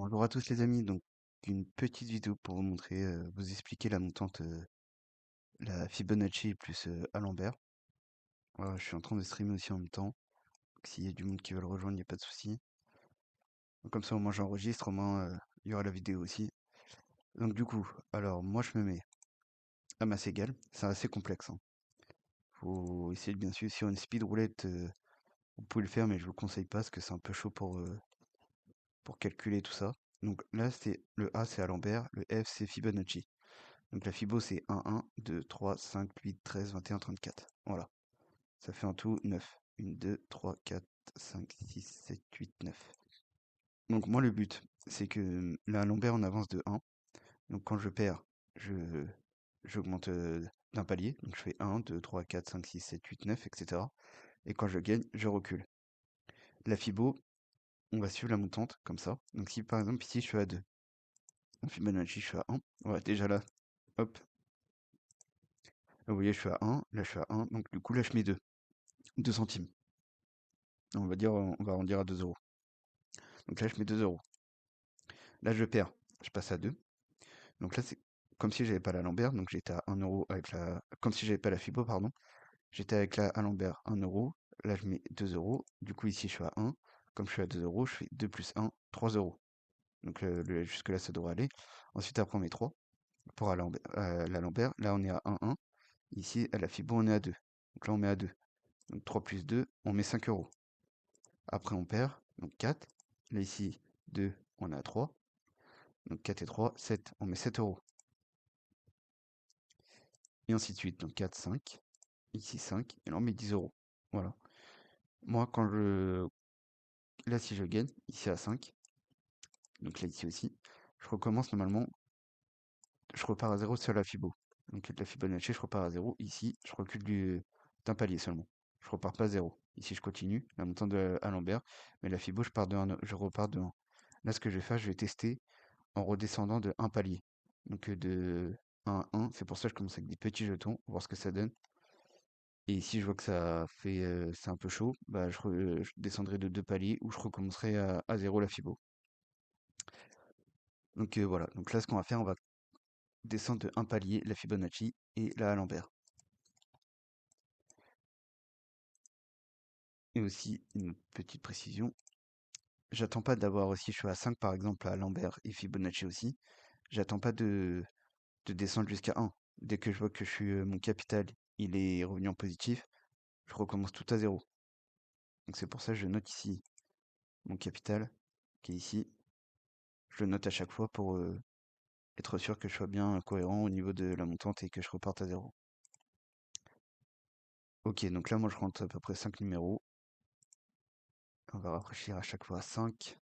Bonjour à tous les amis, donc une petite vidéo pour vous montrer, vous expliquer la montante, la Fibonacci plus Alembert. Voilà, je suis en train de streamer aussi en même temps, donc s'il y a du monde qui veut le rejoindre, il n'y a pas de souci. Donc comme ça au moins j'enregistre, au moins il y aura la vidéo aussi. Donc du coup, alors moi je me mets à masse égale, c'est assez complexe, hein. Faut essayer de bien suivre sur une speed roulette, vous pouvez le faire mais je vous le conseille pas parce que c'est un peu chaud pour calculer tout ça. Donc là c'est le A c'est Alembert, le F c'est Fibonacci. Donc la Fibo c'est 1, 1, 2, 3, 5, 8, 13, 21, 34. Voilà. Ça fait en tout 9. 1, 2, 3, 4, 5, 6, 7, 8, 9. Donc moi le but, c'est que la lombaire en avance de 1. Donc quand je perds, je j'augmente d'un palier. Donc je fais 1, 2, 3, 4, 5, 6, 7, 8, 9, etc. Et quand je gagne, je recule. La Fibo, on va suivre la montante comme ça. Donc si par exemple ici je suis à 2, en Fibonacci je suis à 1. Voilà, déjà là, hop. Là, vous voyez, je suis à 1, là je suis à 1. Donc du coup là je mets 2. 2 centimes. On va dire, on va arrondir à 2 euros. Donc là, je mets 2 euros. Là, je perds. Je passe à 2. Donc là, c'est comme si j'avais pas la Lambert. Donc j'étais à 1 euro avec la. Comme si j'avais pas la Fibo, pardon. J'étais avec la Lambert 1 euro. Là, je mets 2 euros. Du coup, ici, je suis à 1. Comme je suis à 2 euros, je fais 2 plus 1, 3 euros. Donc jusque-là, ça devrait aller. Ensuite, après, on met 3 pour la Lambert. Là, on est à 1, 1. Ici, à la Fibo, on est à 2. Donc là, on met à 2. Donc 3 plus 2, on met 5 euros. Après, on perd. Donc 4. Là, ici, 2, on est à 3. Donc 4 et 3, 7. On met 7 euros. Et ainsi de suite. Donc 4, 5. Ici 5. Et là on met 10 euros. Voilà. Moi, quand je. Là, si je gagne, ici à 5. Donc là, ici aussi. Je recommence normalement. Je repars à 0 sur la Fibo. Donc la Fibonacci, je repars à 0. Ici, je recule d'un palier seulement. Je repars pas à 0. Ici, je continue la montante de Alembert. Mais la Fibo, je repars de 1. Là, ce que je vais faire, je vais tester en redescendant de un palier. Donc de 1 à 1. C'est pour ça que je commence avec des petits jetons, voir ce que ça donne. Et si je vois que ça fait, c'est un peu chaud, bah je descendrai de 2 paliers ou je recommencerai à 0 la Fibo. Donc voilà, donc là ce qu'on va faire, on va descendre de un palier la Fibonacci et la Alembert. Et aussi une petite précision, j'attends pas d'avoir aussi, je suis à 5 par exemple à Alembert et Fibonacci aussi, j'attends pas de descendre jusqu'à 1. Dès que je vois que mon capital il est revenu en positif, je recommence tout à 0. Donc c'est pour ça que je note ici mon capital qui est ici. Je le note à chaque fois pour être sûr que je sois bien cohérent au niveau de la montante et que je reparte à 0. Ok, donc là moi je rentre à peu près 5 numéros. On va rafraîchir à chaque fois à 5.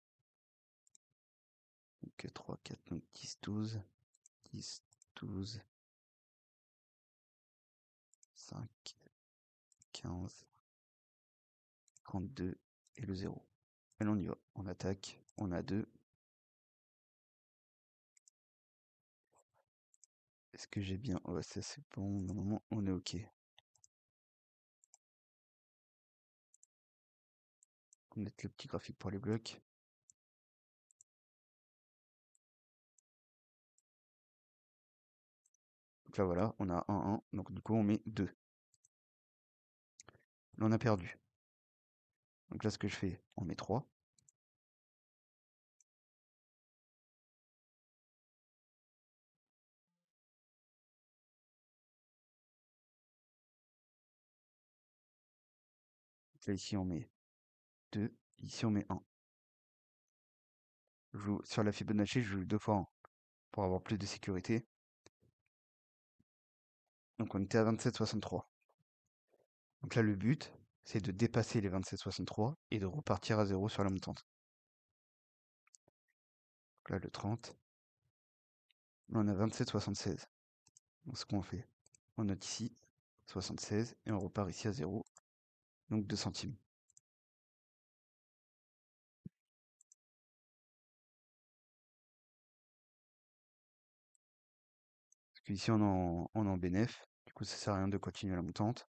Donc 3, 4, donc 10, 12. 10, 12, 5, 15, 32 et le 0. Allez, on y va. On attaque. On a 2. Est-ce que j'ai bien... Ouais, ça c'est bon. Normalement, on est ok. On va mettre le petit graphique pour les blocs. Donc là, voilà, on a 1, 1. Donc du coup, on met 2. Là, on a perdu. Donc là, ce que je fais, on met 3. Donc là, ici, on met 2. Ici, on met 1. Sur la Fibonacci, je joue 2 fois 1 pour avoir plus de sécurité. Donc on était à 27,63. Donc là, le but, c'est de dépasser les 27,63 et de repartir à 0 sur la montante. Donc là, le 30. Là, on a 27,76. Donc ce qu'on fait, on note ici 76 et on repart ici à 0. Donc 2 centimes. Parce qu'ici, on est en bénéf. Du coup, ça sert à rien de continuer la montante.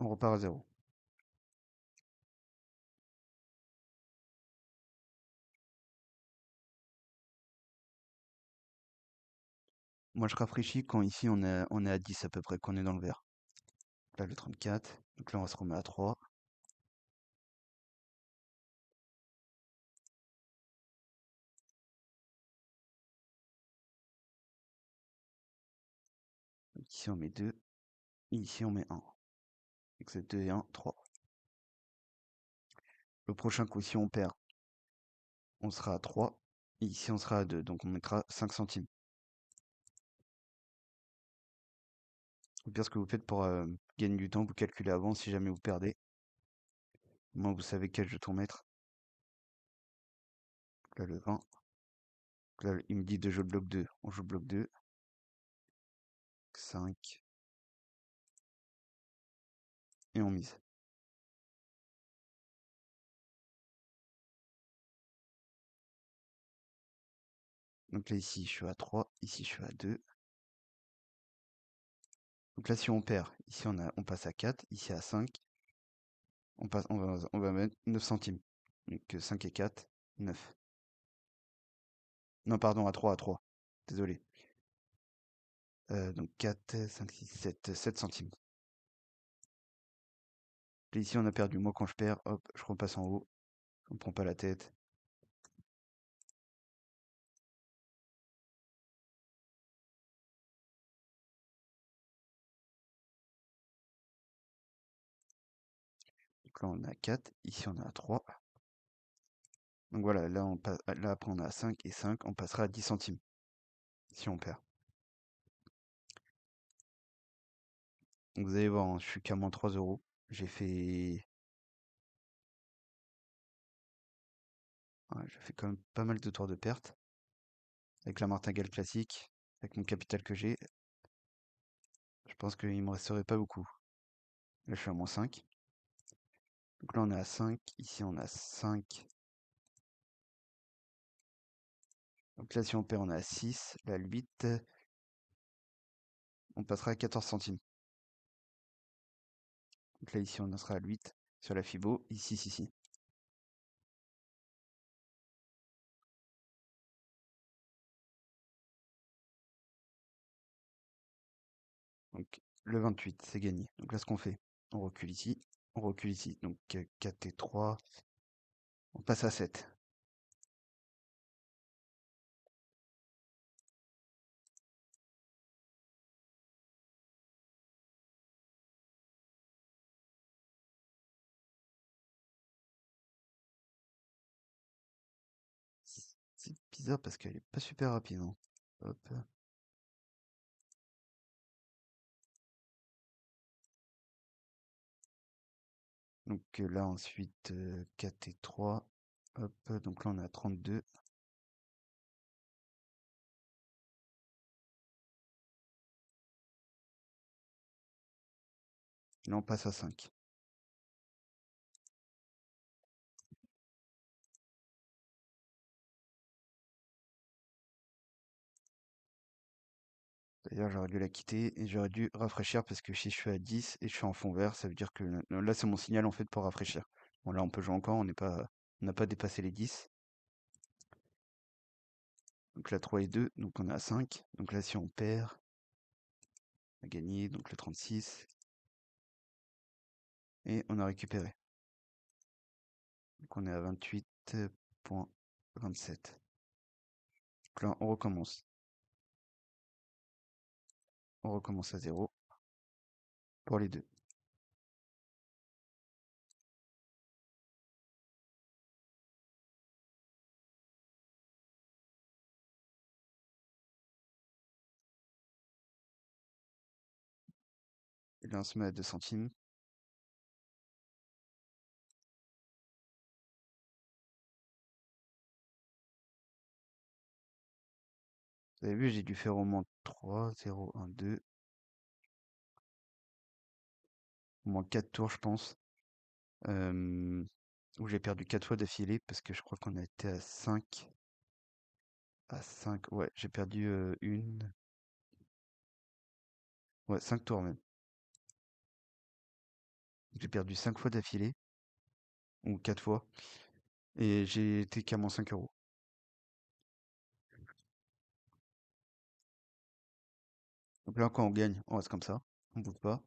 On repart à 0. Moi, je rafraîchis quand ici on est à 10 à peu près, qu'on est dans le vert. Là, le 34. Donc là, on se remet à 3. Donc ici, on met 2. Et ici, on met 1. Donc c'est 2 et 1, 3. Le prochain coup, si on perd, on sera à 3. Et ici, on sera à 2. Donc on mettra 5 centimes. Ou bien ce que vous faites pour gagner du temps, vous calculez avant si jamais vous perdez. Moi, vous savez quel jeton mettre. Là, le 20. Là, il me dit de jouer le bloc 2. On joue le bloc 2. 5. Et on mise. Donc là, ici, je suis à 3. Ici, je suis à 2. Donc là, si on perd, ici, on passe à 4. Ici, à 5. On va mettre 9 centimes. Donc 5 et 4, 9. Non, pardon, à 3, à 3. Désolé. Donc 4, 5, 6, 7, 7 centimes. Là, ici, on a perdu. Moi, quand je perds, hop, je repasse en haut. On ne prend pas la tête. Donc là, on a 4. Ici, on a 3. Donc voilà, là, là, après, on a 5 et 5. On passera à 10 centimes si on perd. Donc vous allez voir, hein, je suis qu'à moins 3 euros. J'ai fait quand même pas mal de tours de perte. Avec la martingale classique, avec mon capital que j'ai, je pense qu'il me resterait pas beaucoup. Là, je suis à moins 5. Donc là, on est à 5. Ici, on a 5. Donc là, si on perd, on est à 6. Là, le 8, on passera à 14 centimes. Donc là, ici, on en sera à 8 sur la Fibo. Ici, ici. Donc le 28, c'est gagné. Donc là, ce qu'on fait, on recule ici. On recule ici. Donc 4 et 3. On passe à 7. C'est bizarre parce qu'elle est pas super rapide, hein. Hop. Donc là, ensuite, 4 et 3. Hop. Donc là, on est à 32. Là, on passe à 5. D'ailleurs, j'aurais dû la quitter et j'aurais dû rafraîchir parce que si je suis à 10 et je suis en fond vert, ça veut dire que là, c'est mon signal en fait pour rafraîchir. Bon, là, on peut jouer encore, on n'a pas dépassé les 10. Donc là, 3 et 2, donc on est à 5. Donc là, si on perd, on a gagné, donc le 36. Et on a récupéré. Donc on est à 28,27. Donc là, on recommence. On recommence à 0 pour les deux. Et là, on se met à 2 centimes. Vous avez vu, j'ai dû faire au moins 3, 0, 1, 2. Au moins 4 tours, je pense. Où j'ai perdu 4 fois d'affilée parce que je crois qu'on a été à 5. À 5, ouais, j'ai perdu une. Ouais, 5 tours même. J'ai perdu 5 fois d'affilée, ou 4 fois, et j'ai été qu'à moins 5 euros. Donc là, quand on gagne, on reste comme ça. On bouge pas.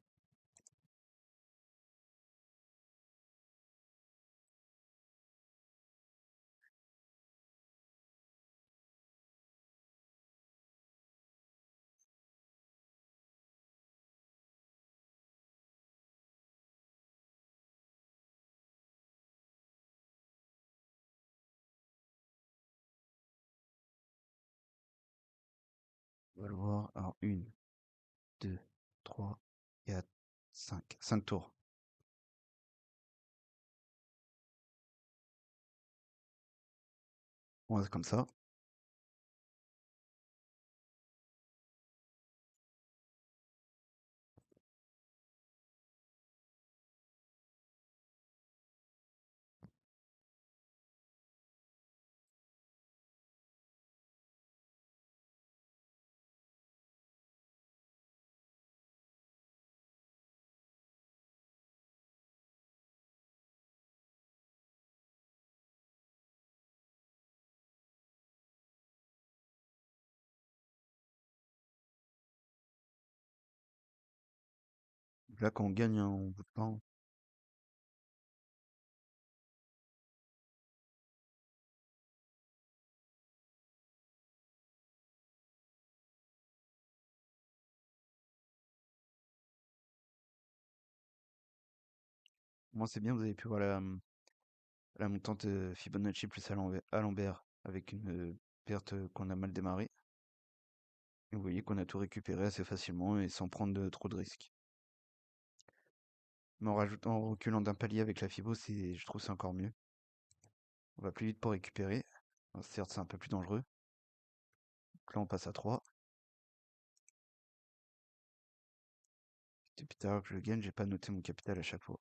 On va le voir. Alors, une, 2, 3, 4, 5. 5 tours. On reste comme ça. Donc là, quand on gagne, hein, on bouge pas, hein. Moi, c'est bien, vous avez pu voir la montante Fibonacci plus à l'envers avec une perte qu'on a mal démarrée. Et vous voyez qu'on a tout récupéré assez facilement et sans prendre trop de risques. Mais en reculant d'un palier avec la Fibo, je trouve c'est encore mieux. On va plus vite pour récupérer. Alors, certes, c'est un peu plus dangereux. Donc là, on passe à 3. Depuis tout à l'heure que je gagne, j'ai pas noté mon capital à chaque fois.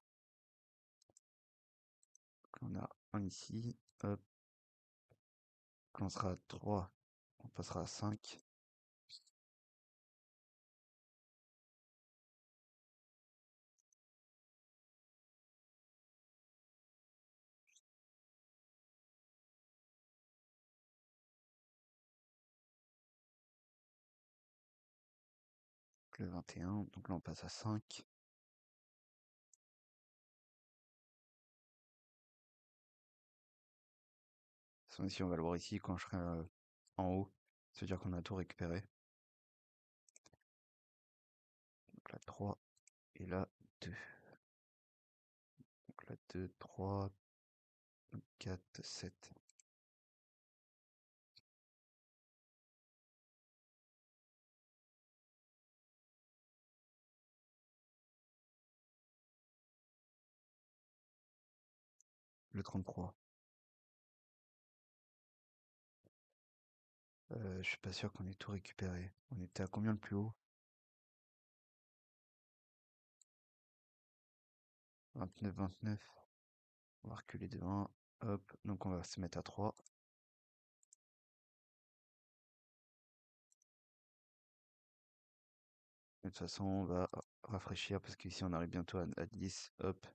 Donc on a un ici. Hop. Quand on sera à 3, on passera à 5. Le 21. Donc là, on passe à 5. De toute façon, ici, on va le voir ici quand je serai en haut. Ça veut dire qu'on a tout récupéré. Donc là, 3. Et là, 2. Donc là, 2, 3, 4, 7. Le 33. Je suis pas sûr qu'on ait tout récupéré. On était à combien le plus haut? 29, 29. On va reculer de 1. Hop. Donc on va se mettre à 3. De toute façon, on va rafraîchir parce qu'ici on arrive bientôt à 10. Hop.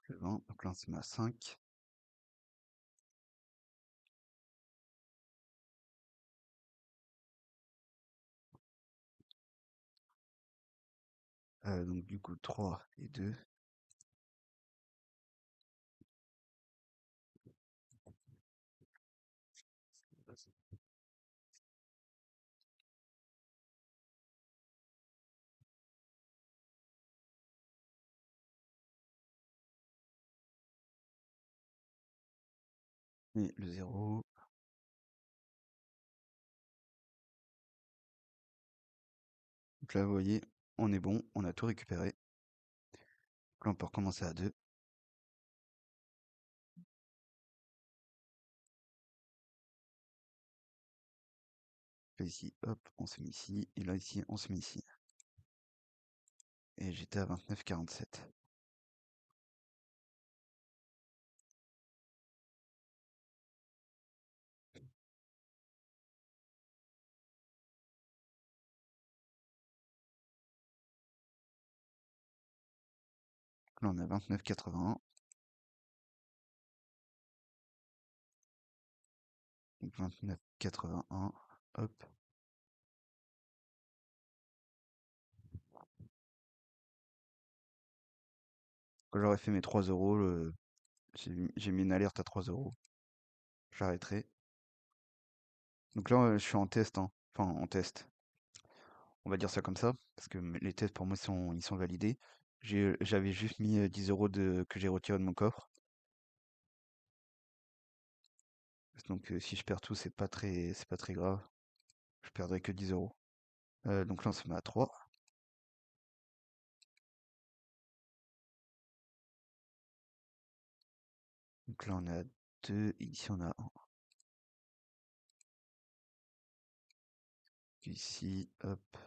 Le 20. Donc là on se met à 5. Donc du coup 3 et 2. Et le 0. Donc là vous voyez, on est bon, on a tout récupéré. Donc là on peut recommencer à 2. là ici, hop, on se met ici. Et là ici, on se met ici. Et j'étais à 29,47. Là on est à 29,81. Donc 29,81. Hop. Quand j'aurais fait mes 3 euros, j'ai mis une alerte à 3 euros. J'arrêterai. Donc là, je suis en test, hein. Enfin, en test. On va dire ça comme ça, parce que les tests pour moi ils sont validés. J'avais juste mis 10 euros que j'ai retiré de mon coffre. Donc si je perds tout, c'est pas très grave. Je perdrai que 10 euros. Donc là, on se met à 3. Donc là, on est à 2. Ici, on a 1. Ici, hop.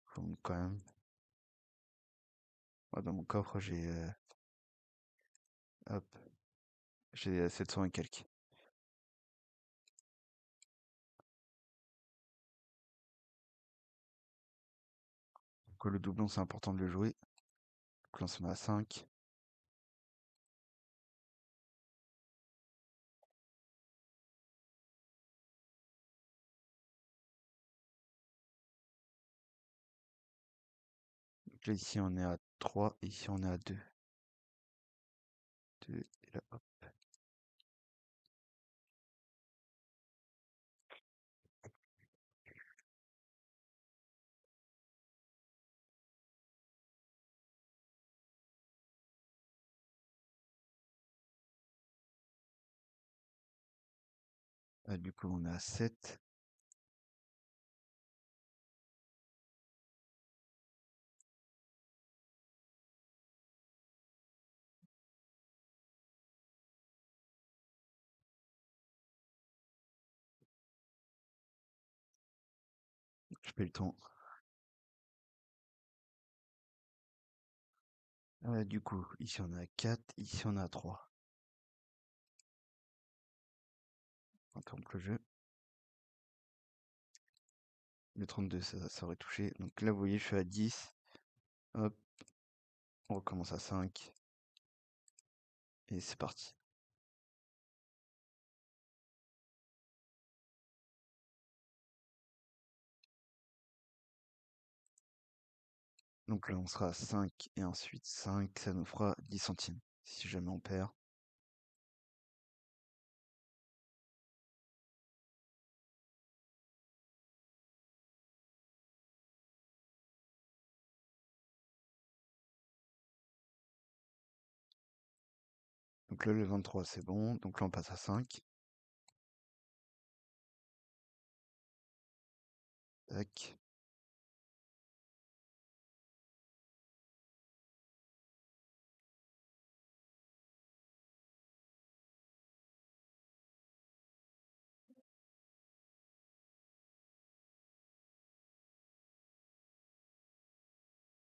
Faut quand même. Ah, dans mon coffre, hop, j'ai 700 et quelques. Donc le doublon, c'est important de le jouer. Donc là, on se met à 5. Donc là, ici, on est à 3. Et ici, on est à 2. 2 et là, hop. Du coup, on est à 7. Je fais le temps. Du coup, ici, on est à 4. Ici, on est à 3. On interrompt le jeu. Le 32, ça aurait touché. Donc là, vous voyez, je suis à 10. Hop, on recommence à 5. Et c'est parti. Donc là, on sera à 5 et ensuite 5, ça nous fera 10 centimes. Si jamais on perd. Donc là, le 23, c'est bon. Donc là, on passe à 5. Tac.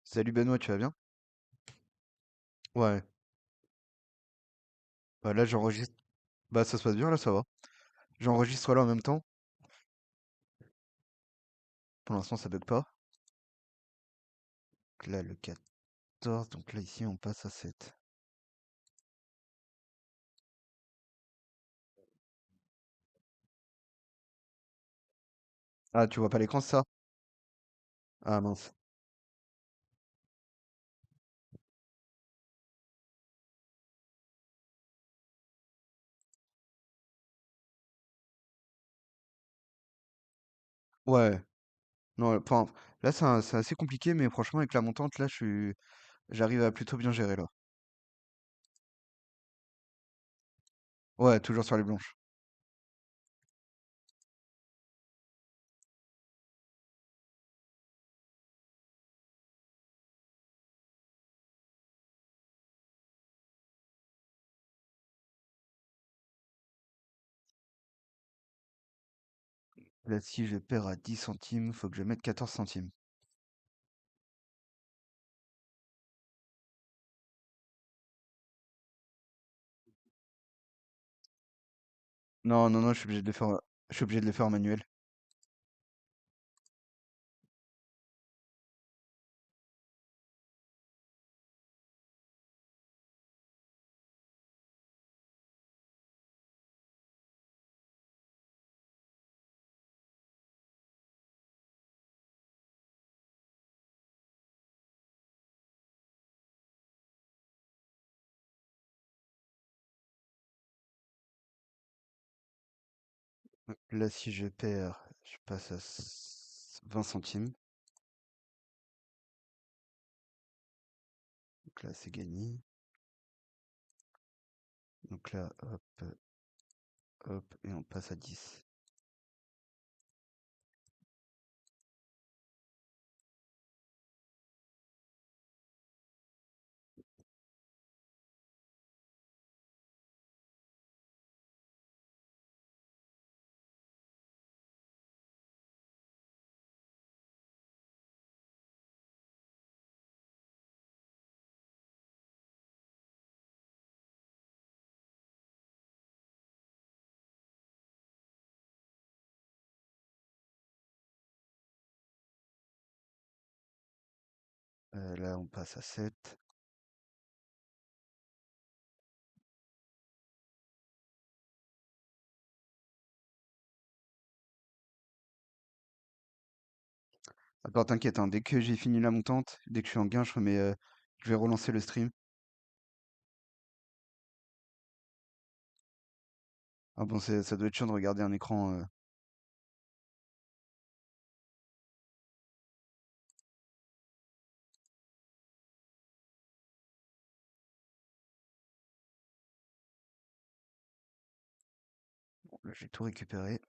Salut Benoît, tu vas bien? Ouais. Bah là, j'enregistre. Bah ça se passe bien, là, ça va. J'enregistre là en même temps. Pour l'instant, ça bug pas. Donc là, le 14. Donc là, ici, on passe à 7. Ah, tu vois pas l'écran, c'est ça? Ah mince. Ouais. Non, enfin, là, c'est assez compliqué, mais franchement, avec la montante, là, j'arrive à plutôt bien gérer, là. Ouais, toujours sur les blanches. Là, si je perds à 10 centimes, faut que je mette 14 centimes. Non, non, non, je suis obligé de le faire, je suis obligé de le faire en manuel. Là, si je perds, je passe à 20 centimes. Donc là, c'est gagné. Donc là, hop, hop, et on passe à 10. Là, on passe à 7. Attends, t'inquiète, hein, dès que j'ai fini la montante, dès que je suis en gain, je vais relancer le stream. Ah bon, ça doit être chiant de regarder un écran. Bon, là, j'ai tout récupéré.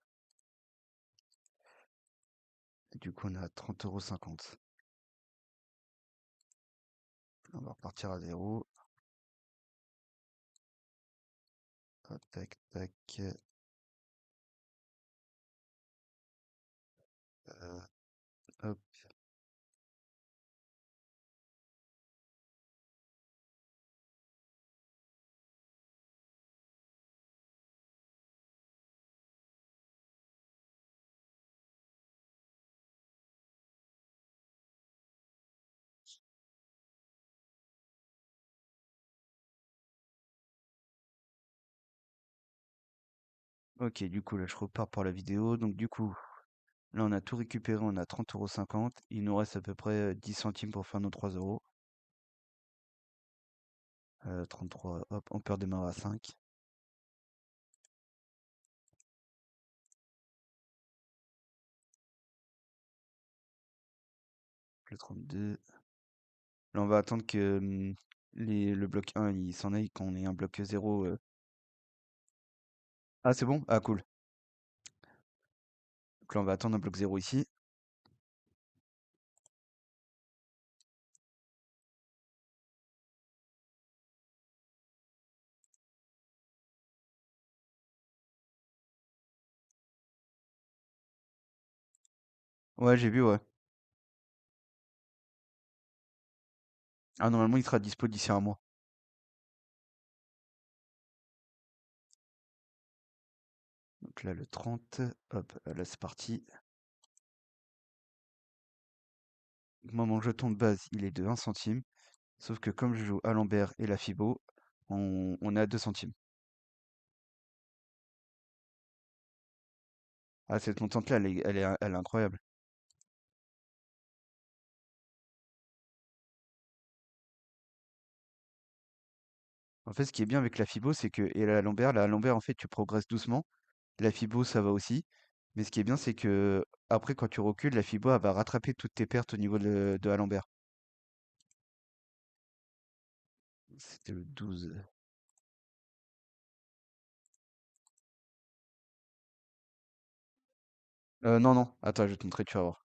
Et du coup, on est à 30,50 €. On va repartir à zéro. Hop, tac, tac. euh, Hop. Ok, du coup, là, je repars pour la vidéo. Donc, du coup, là, on a tout récupéré. On a 30,50 €. Il nous reste à peu près 10 centimes pour faire nos 3 euros. 33, hop, on peut redémarrer à 5. Le 32. Là, on va attendre que le bloc 1 il s'en aille, qu'on ait un bloc 0. Ah, c'est bon? Ah, cool. Donc là, on va attendre un bloc 0 ici. Ouais, j'ai vu, ouais. Ah, normalement, il sera dispo d'ici un mois. Donc là, le 30. Hop, là, c'est parti. Moi, mon jeton de base, il est de 1 centime. Sauf que comme je joue à Lambert et la Fibo, on est à 2 centimes. Ah, cette montante-là, elle est incroyable. En fait, ce qui est bien avec la Fibo, c'est que, et la Lambert, en fait, tu progresses doucement. La Fibo, ça va aussi. Mais ce qui est bien, c'est que après, quand tu recules, la Fibo, elle va rattraper toutes tes pertes au niveau de Alembert. C'était le 12. Non, non, attends, je vais te montrer, tu vas voir.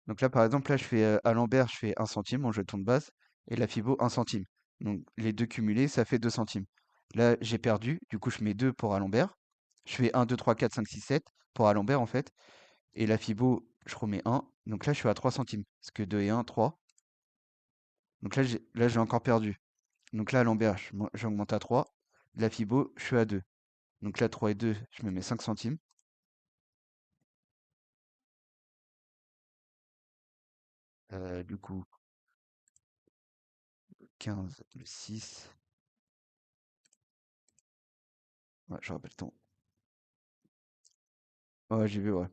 Donc là, par exemple, là, je fais Alembert, je fais 1 centime en jeton de base, et la Fibo, 1 centime. Donc les deux cumulés, ça fait 2 centimes. Là, j'ai perdu. Du coup, je mets 2 pour Alembert. Je fais 1, 2, 3, 4, 5, 6, 7 pour Alembert, en fait. Et la Fibo, je remets 1. Donc là, je suis à 3 centimes. Parce que 2 et 1, 3. Donc là, j'ai encore perdu. Donc là, Alembert, j'augmente à 3. La Fibo, je suis à 2. Donc là, 3 et 2, je me mets 5 centimes. Du coup, 15, le 6. Ouais, je rappelle ton. Ouais, j'ai vu, ouais.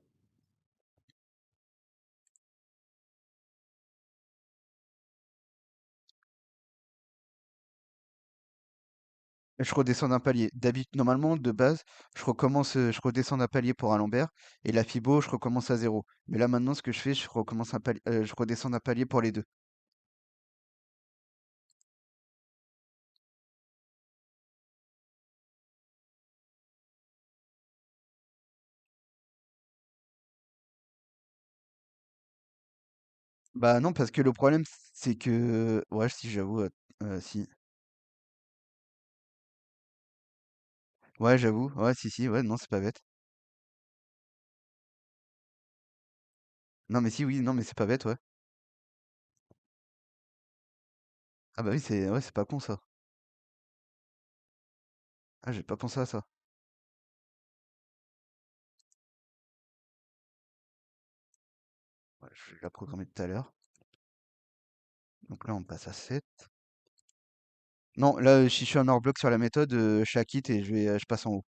Je redescends d'un palier. D'habitude, normalement, de base, je redescends d'un palier pour Alembert. Et la Fibo, je recommence à zéro. Mais là, maintenant, ce que je fais, je redescends d'un palier pour les deux. Bah non, parce que le problème, c'est que. Ouais, si, j'avoue. Si. Ouais, j'avoue. Ouais, si, si. Ouais, non, c'est pas bête. Non, mais si, oui, non, mais c'est pas bête, ouais. Ah bah oui, c'est pas con ça. Ah, j'ai pas pensé à ça. Ouais, je vais la programmer tout à l'heure. Donc là, on passe à 7. Non, là, si je suis un hors bloc sur la méthode, je la quitte et je passe en haut.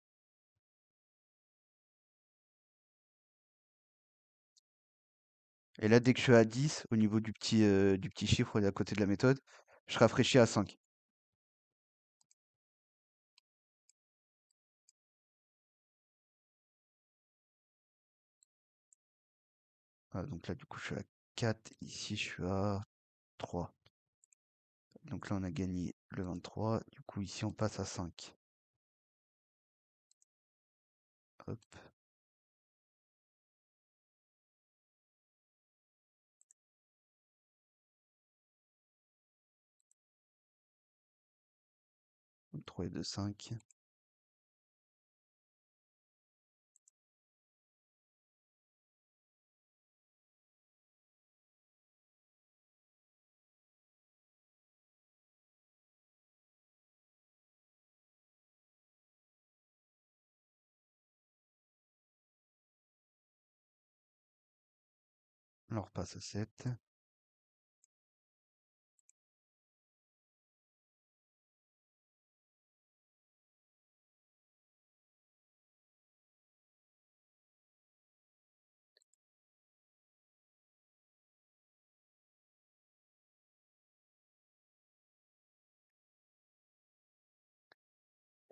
Et là, dès que je suis à 10, au niveau du petit chiffre à côté de la méthode, je rafraîchis à 5. Ah, donc là, du coup, je suis à 4. Ici, je suis à 3. Donc là, on a gagné le 23. Du coup, ici, on passe à 5. Hop, 3 et 2, 5. Là, on repasse à 7.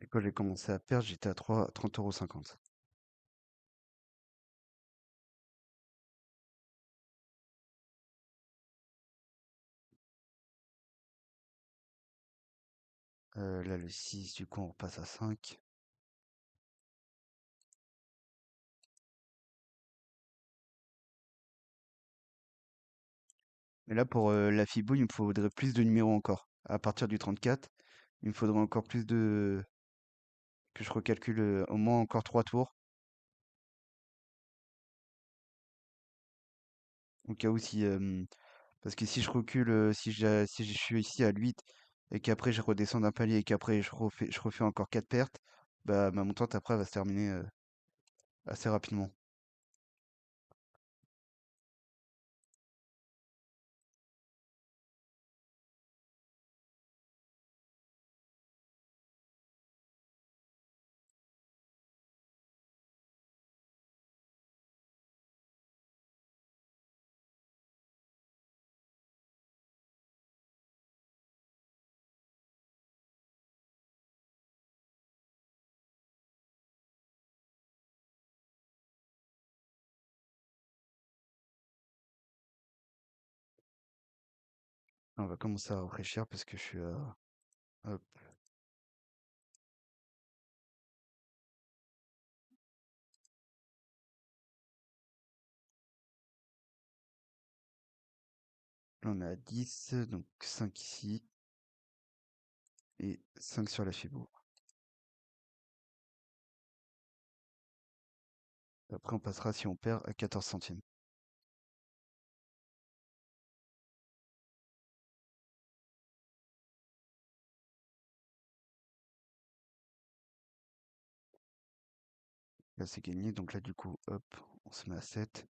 Et quand j'ai commencé à perdre, j'étais à 30,50 €. Là, le 6, du coup, on repasse à 5. Mais là, pour la Fibo, il me faudrait plus de numéros encore. À partir du 34, il me faudrait encore plus de. Que je recalcule au moins encore 3 tours. Au cas où si. Parce que si je recule, si je suis ici à 8 et qu'après je redescends d'un palier et qu'après je refais encore 4 pertes, bah ma montante après va se terminer assez rapidement. On va commencer à réfléchir parce que je suis à. Hop, là on est à 10, donc 5 ici et 5 sur la Fibo. Après, on passera si on perd à 14 centimes. Là, c'est gagné. Donc là, du coup, hop, on se met à 7.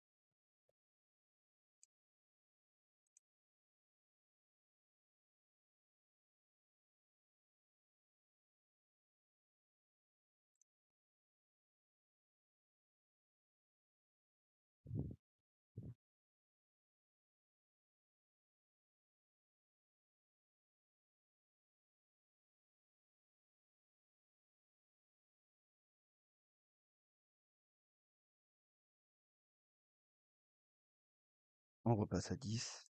On repasse à 10.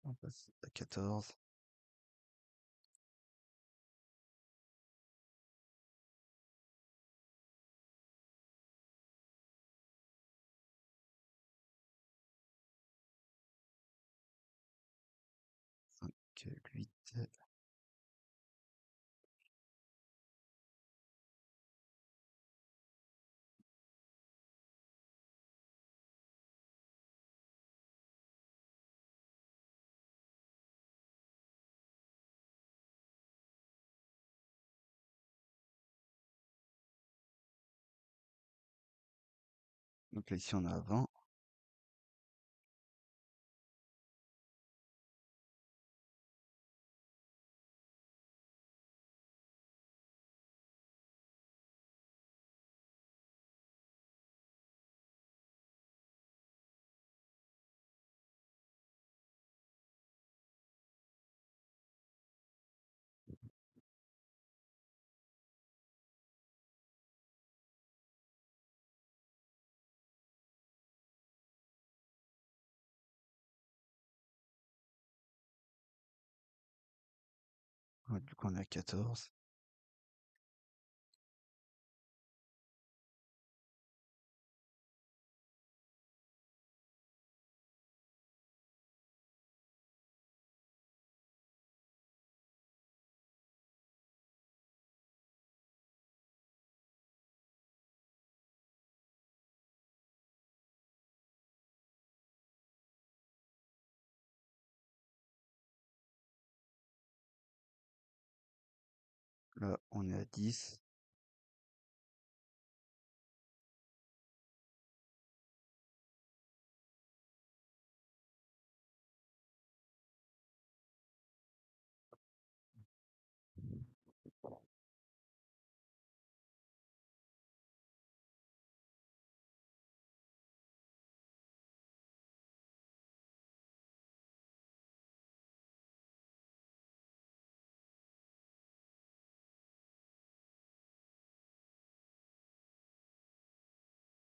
On passe à 14. Cinq, 8. Donc là, ici, on a 20. Ouais, du coup, on est à 14. Là, on est à 10.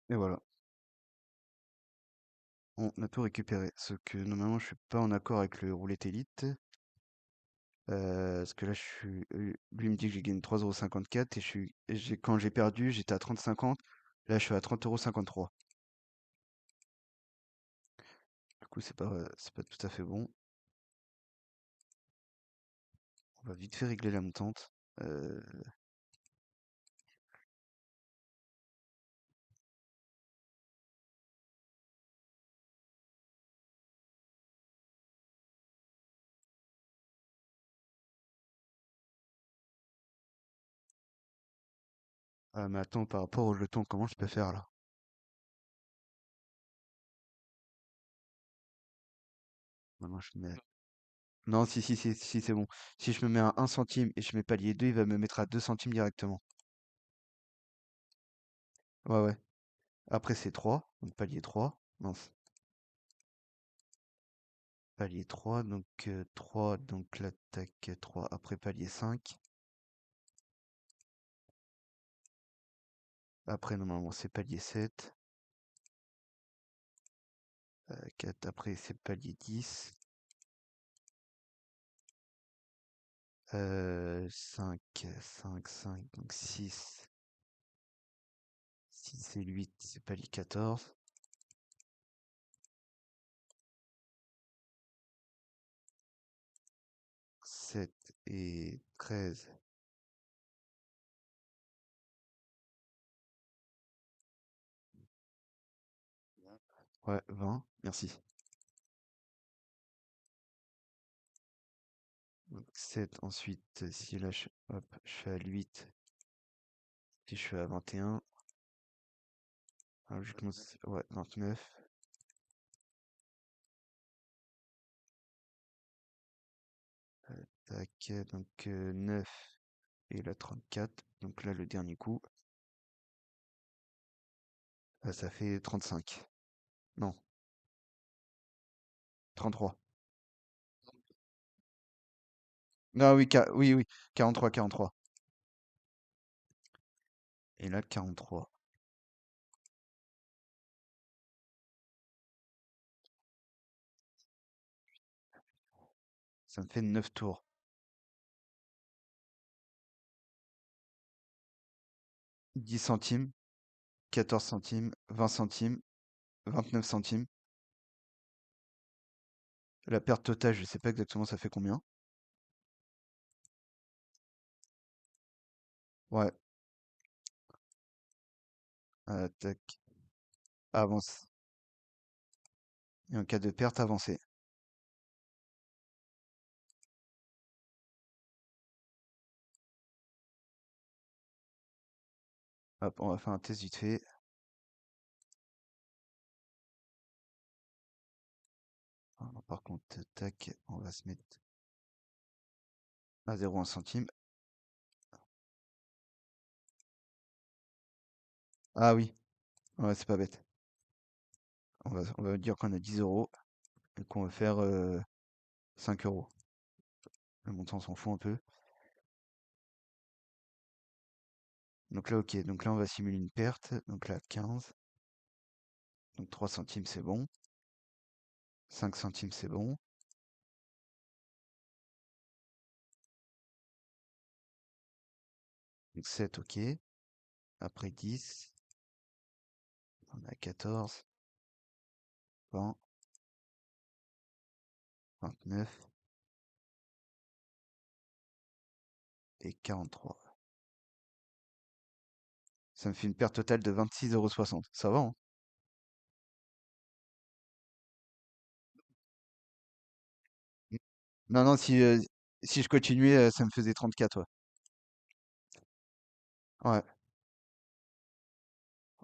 Et voilà, on a tout récupéré. Ce que normalement, je suis pas en accord avec le roulette élite. Parce que là, lui me dit que j'ai gagné 3,54 € et quand j'ai perdu, j'étais à 30,50. Là, je suis à 30,53 €. Du coup, c'est pas tout à fait bon. On va vite fait régler la montante. Euh, mais attends, par rapport au jeton, comment je peux faire là? Maintenant, je mets... Non, si, c'est bon. Si je me mets à 1 centime et je mets palier 2, il va me mettre à 2 centimes directement. Ouais, ouais. Après, c'est 3, donc palier 3. Mince. Palier 3, donc 3, donc l'attaque 3. Après palier 5. Après, normalement, c'est palier 7. 4, après, c'est palier 10. 5, 5, 5, donc 6. 6 et 8, c'est palier 14. 7 et 13. Ouais, 20, merci. Donc 7, ensuite, si là, hop, je fais à 8, si je fais à 21, logiquement, ouais, 29. Tac, donc 9 et la 34. Donc là, le dernier coup, ça fait 35. Non, 33. Non, oui, oui, oui, 43, 43. Et là, 43. Ça me fait 9 tours. 10 centimes, 14 centimes, 20 centimes, 29 centimes. La perte totale, je sais pas exactement ça fait combien. Ouais, tac, avance. Et en cas de perte, avancée. Hop, on va faire un test vite fait. Par contre, tac, on va se mettre à 0,1 centime. Ah oui, ouais, c'est pas bête. On va dire qu'on a 10 euros et qu'on va faire 5 euros. Le montant, on s'en fout un peu. Donc là, ok. Donc là, on va simuler une perte. Donc là, 15. Donc 3 centimes, c'est bon. 5 centimes, c'est bon. Donc 7, ok. Après 10, on a 14, 20, 29 et 43. Ça me fait une perte totale de 26,60 €. Ça va, hein? Mm. Non, non, si je continuais, ça me faisait 34, ouais. Ouais,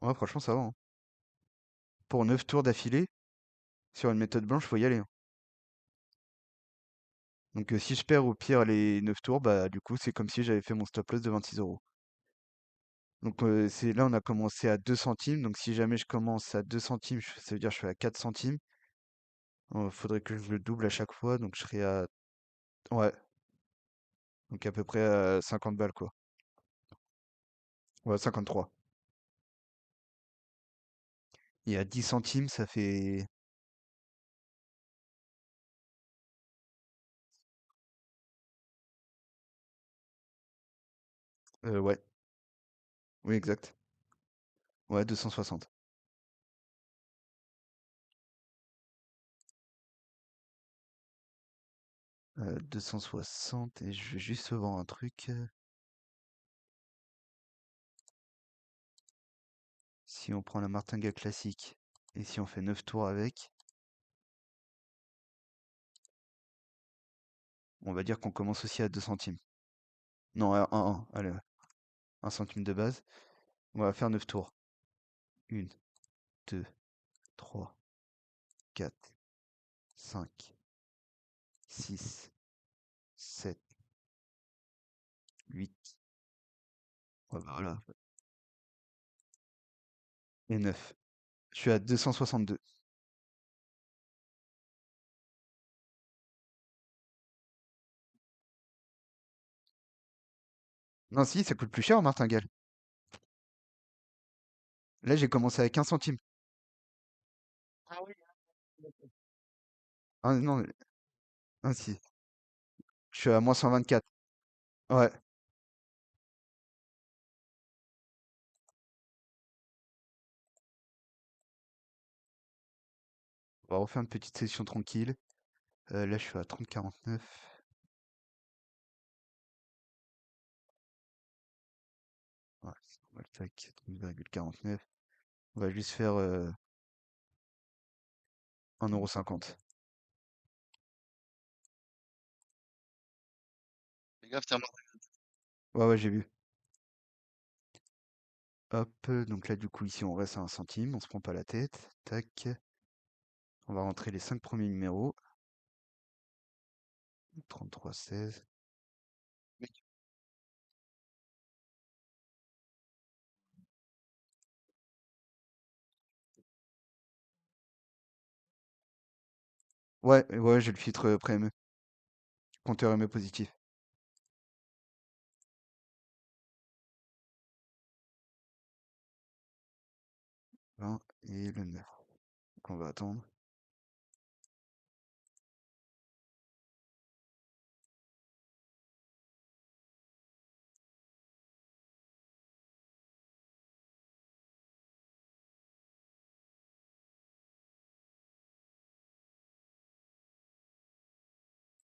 ouais, franchement, ça va, hein. Pour 9 tours d'affilée, sur une méthode blanche, faut y aller, hein. Donc si je perds au pire les 9 tours, bah du coup, c'est comme si j'avais fait mon stop loss de 26 euros. Donc c'est là, on a commencé à 2 centimes. Donc si jamais je commence à 2 centimes, ça veut dire que je suis à 4 centimes. Faudrait que je le double à chaque fois. Donc je serais à... Ouais, donc à peu près à 50 balles, quoi. Ouais, 53. Et à 10 centimes, ça fait... Ouais, oui, exact. Ouais, 260. 260, et je vais juste voir un truc. Si on prend la martingale classique, et si on fait 9 tours avec, on va dire qu'on commence aussi à 2 centimes. Non, à 1, allez, ouais, 1 centime de base. On va faire 9 tours. 1, 2, 3, 4, 5, 6, 7, 8, voilà, et 9. Je suis à 262. Non, si, ça coûte plus cher en martingale. Là, j'ai commencé avec 1 centime. Ah non, ah si. Je suis à moins 124. Ouais. On va refaire une petite session tranquille. Là, je suis à 30,49. Ouais, on va le tac, 30,49. On va juste faire 1,50 €. Fais gaffe, t'es à Ouais, ouais, j'ai vu. Hop, donc là, du coup, ici, on reste à 1 centime. On se prend pas la tête. Tac. On va rentrer les 5 premiers numéros. 33, 16. Ouais, ouais, j'ai le filtre pré-ME. Compteur ME positif. 20 et le 9. Donc on va attendre.